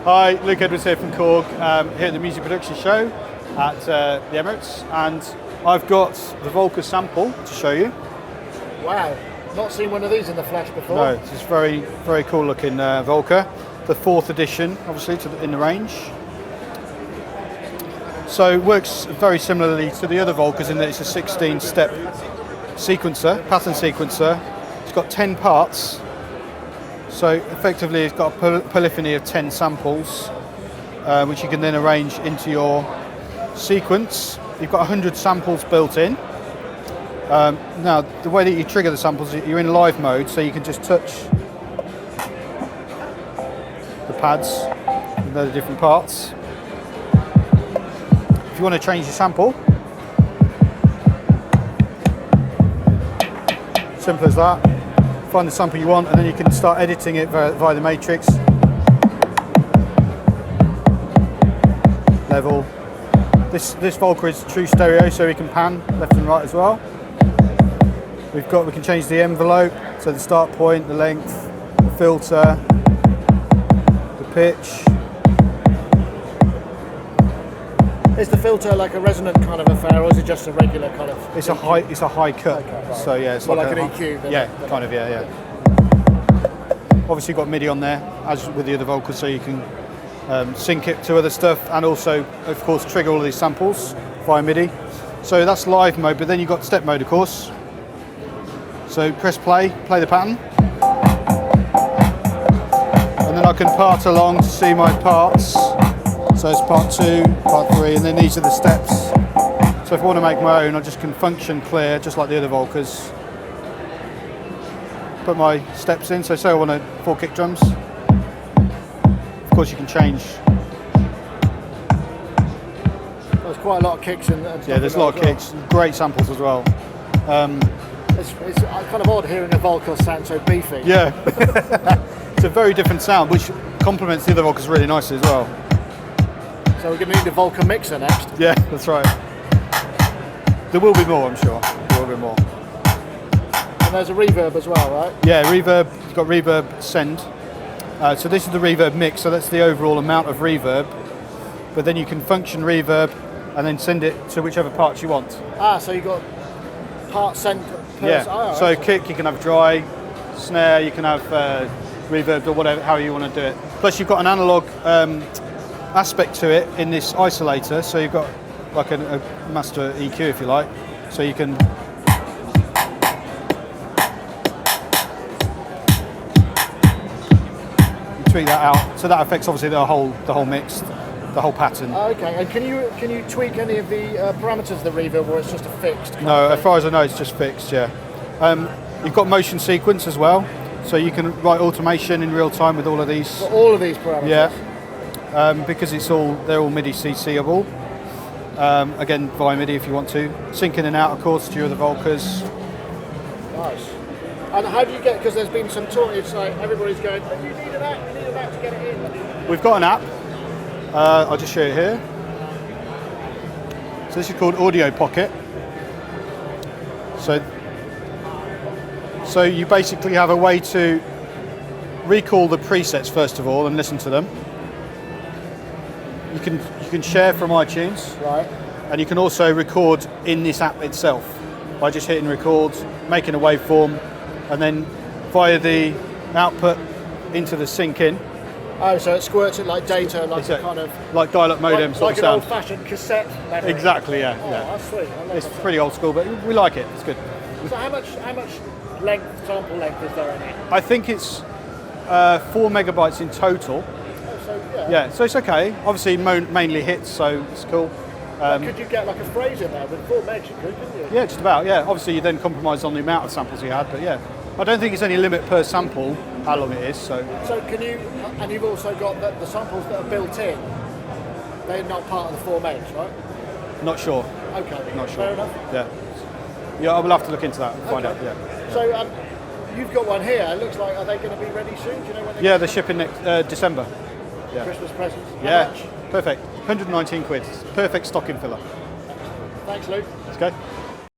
Hi, Luke Edwards here from Korg, here at the music production show at the Emirates, and I've got the Volca sample to show you. Wow, not seen one of these in the flesh before. No, it's just very, very cool looking Volca, the 4th edition, obviously, in the range. So it works very similarly to the other Volcas in that it's a 16-step sequencer, pattern sequencer. It's got 10 parts. So effectively it's got a polyphony of 10 samples, which you can then arrange into your sequence. You've got 100 samples built in. Now, the way that you trigger the samples, you're in live mode, so you can just touch the pads, and they're the different parts. If you want to change your sample, simple as that. Find the sample you want, and then you can start editing it via the matrix. Level. This Volca is true stereo, so we can pan left and right as well. We can change the envelope, so the start point, the length, the filter, the pitch. Is the filter like a resonant kind of affair, or is it just a regular kind of? It's a high cut. Okay, right. So yeah, it's like an EQ. Yeah, kind of. Yeah. Obviously, you've got MIDI on there, as with the other Volcas, so you can sync it to other stuff, and also, of course, trigger all of these samples via MIDI. So that's live mode, but then you've got step mode, of course. So press play the pattern, and then I can part along to see my parts. So it's part 2, part 3, and then these are the steps. So if I want to make my own, I just can function clear, just like the other Volcas. Put my steps in, so say I want 4 kick drums. Of course you can change. There's quite a lot of kicks in there. Yeah, there's a lot of kicks, great samples as well. It's kind of odd hearing a Volca sound so beefy. Yeah, it's a very different sound, which complements the other Volcas really nicely as well. So we're going to need the Volca mixer next. Yeah, that's right. There will be more, I'm sure. There will be more. And there's a reverb as well, right? Yeah, reverb. You've got reverb send. So this is the reverb mix, so that's the overall amount of reverb. But then you can function reverb and then send it to whichever parts you want. Ah, so you've got part sent per. Yeah, oh, so kick, you can have dry, snare, you can have reverb or whatever, how you want to do it. Plus you've got an analog aspect to it in this isolator, so you've got like a master EQ if you like, so you can tweak that out, so that affects obviously the whole mix, the whole pattern. Okay, and can you tweak any of the parameters of the reverb, or it's just a fixed? No, as far as I know, it's just fixed. Yeah, you've got motion sequence as well, so you can write automation in real time with all of these. For all of these parameters. Yeah. Because they're all MIDI CC-able. Again, via MIDI if you want to. Sync in and out, of course, to your other Volcas. Nice. And how do you get, because there's been some talk, it's like everybody's going, you need an app to get it in. We've got an app. I'll just show you here. So this is called Audio Pocket. So you basically have a way to recall the presets first of all and listen to them. You can share from iTunes, right? And you can also record in this app itself by just hitting record, making a waveform, and then via the output into the sync in. Oh, so it squirts it like data, like a kind of like dial-up modem like, sort like of sound. an old-fashioned cassette memory. Exactly, yeah. Oh, yeah. that's sweet. It's pretty old school, but we like it. It's good. So how much sample length is there in it? I think it's 4 megabytes in total. Yeah, so it's okay. Obviously, mainly hits, so it's cool. Could you get like a phrase in there with 4 megs? You could, couldn't you? Yeah, just about. Yeah, obviously you then compromise on the amount of samples you had, but yeah, I don't think it's any limit per sample how long it is. So can you? And you've also got the samples that are built in. They're not part of the 4 megs, right? Not sure. Okay. Not sure. Fair enough. Yeah, I will have to look into that and find out. Yeah. So you've got one here. It looks like, are they going to be ready soon? Do you know when? They're shipping next December. Yeah. Christmas presents. How much? Perfect. 119 quid. Perfect stocking filler. Thanks, Luke. Let's go.